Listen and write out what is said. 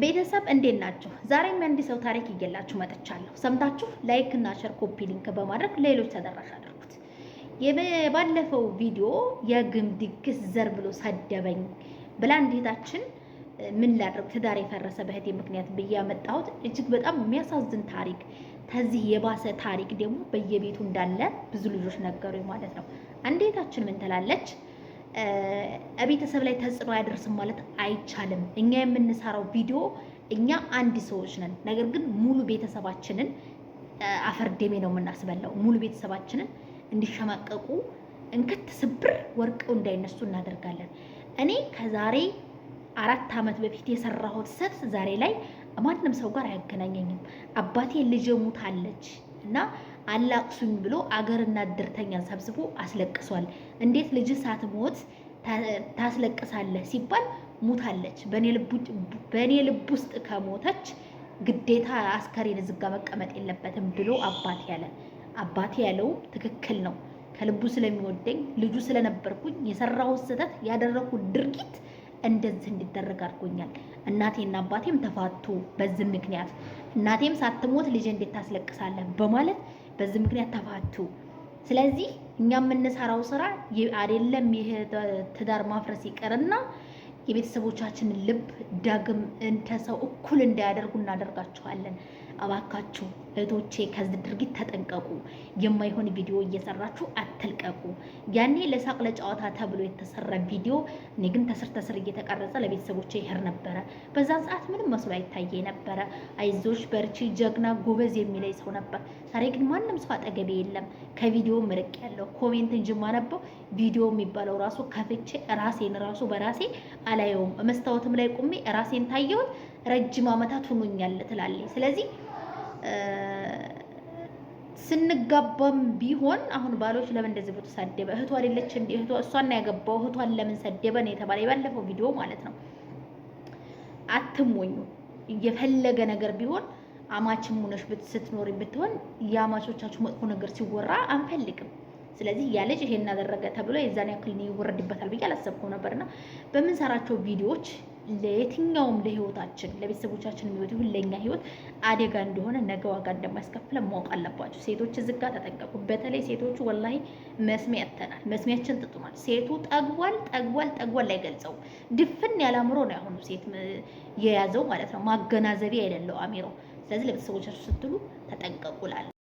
ቤተሰብ እንዴት ናችሁ? ዛሬም አንድ ሰው ታሪክ ይዤላችሁ መጥቻለሁ። ሰምታችሁ ላይክ እና ሼር ኮፒ ሊንክ በማድረግ ሌሎች ተደራሽ አድርጉት። የባለፈው ቪዲዮ የግም ድግስ ዘር ብሎ ሰደበኝ ብላ እንዴታችን ምን ላድርግ ትዳር የፈረሰ በህቴ ምክንያት ብዬ ያመጣሁት እጅግ በጣም የሚያሳዝን ታሪክ፣ ከዚህ የባሰ ታሪክ ደግሞ በየቤቱ እንዳለ ብዙ ልጆች ነገሩኝ ማለት ነው። እንዴታችን ምን ትላለች? ቤተሰብ ላይ ተጽዕኖ አያደርስም ማለት አይቻልም። እኛ የምንሰራው ቪዲዮ እኛ አንድ ሰዎች ነን፣ ነገር ግን ሙሉ ቤተሰባችንን አፈርደሜ ነው የምናስበላው። ሙሉ ቤተሰባችንን እንዲሸማቀቁ እንክት ስብር ወርቀው እንዳይነሱ እናደርጋለን። እኔ ከዛሬ 4 ዓመት በፊት የሰራሁት ስህተት ዛሬ ላይ ማንም ሰው ጋር አያገናኘኝም። አባቴ ልጅ ሙታለች እና አላቅሱኝ ብሎ አገርና እድርተኛን ሰብስቦ አስለቅሷል። እንዴት ልጅ ሳትሞት ታስለቅሳለህ ሲባል ሙታለች፣ በእኔ ልብ ውስጥ ከሞተች ግዴታ አስከሬን ዝጋ መቀመጥ የለበትም ብሎ አባቴ ያለው ትክክል ነው። ከልቡ ስለሚወደኝ ልጁ ስለነበርኩኝ የሰራሁት ስህተት ያደረኩት ድርጊት እንደዚህ እንዲደረግ አድርጎኛል። እናቴና አባቴም ተፋቱ በዚህ ምክንያት። እናቴም ሳትሞት ልጅ እንዴት ታስለቅሳለህ በማለት በዚህ ምክንያት ተፋቱ። ስለዚህ እኛ የምንሰራው ስራ አይደለም ይሄ ትዳር ማፍረስ ይቀርና የቤተሰቦቻችንን ልብ ዳግም እንደ ሰው እኩል እንዳያደርጉ እናደርጋቸዋለን። እባካችሁ እህቶቼ ከዚህ ድርጊት ተጠንቀቁ። የማይሆን ቪዲዮ እየሰራችሁ አትልቀቁ። ያኔ ለሳቅ ለጨዋታ ተብሎ የተሰራ ቪዲዮ እኔ ግን ተስር እየተቀረጸ ለቤተሰቦቼ ይሄር ነበረ። በዛን ሰዓት ምንም መስሎ አይታየ ነበረ። አይዞሽ በርቺ፣ ጀግና ጎበዝ የሚለኝ ሰው ነበር። ዛሬ ግን ማንም ሰው አጠገቤ የለም። ከቪዲዮ ምርቅ ያለው ኮሜንት እንጂ ማነበው ቪዲዮ የሚባለው ራሱ ከፍቼ ራሴን ራሱ በራሴ አላየውም። መስታወትም ላይ ቁሜ ራሴን ታየሁት ረጅም ዓመታት ሆኖኛል ትላለች። ስለዚህ ስንጋባም ቢሆን አሁን ባሎች ለምን እንደዚህ ብሎ ተሳደበ? እህቷ አይደለች እንዴ? እሷን ያገባው እህቷን ለምን ሰደበ ነው የተባለ የባለፈው ቪዲዮ ማለት ነው። አትሞኙ። የፈለገ ነገር ቢሆን አማችም ሆነሽ ስትኖሪ ብትሆን የአማቾቻችሁ መጥፎ ነገር ሲወራ አንፈልግም። ስለዚህ ያ ልጅ ይሄን አደረገ ተብሎ የዛን ያክል ይወረድበታል ብዬ አላሰብኩም ነበርና በምንሰራቸው ቪዲዮዎች ለየትኛውም ለህይወታችን ለቤተሰቦቻችን የሚወት ይሁን ለኛ ህይወት አደጋ እንደሆነ ነገ ዋጋ እንደማያስከፍለን ማወቅ አለባችሁ። ሴቶች ዝጋ ተጠንቀቁ። በተለይ ሴቶቹ ወላሂ መስሚያ ያተናል፣ መስሚያችን ጥጡናል። ሴቱ ጠግቧል ላይ ገልጸው ድፍን ያለ አእምሮ ነው ያሁኑ ሴት የያዘው ማለት ነው። ማገናዘቢያ የሌለው አሚሮ። ስለዚህ ለቤተሰቦቻችሁ ስትሉ ተጠንቀቁላል።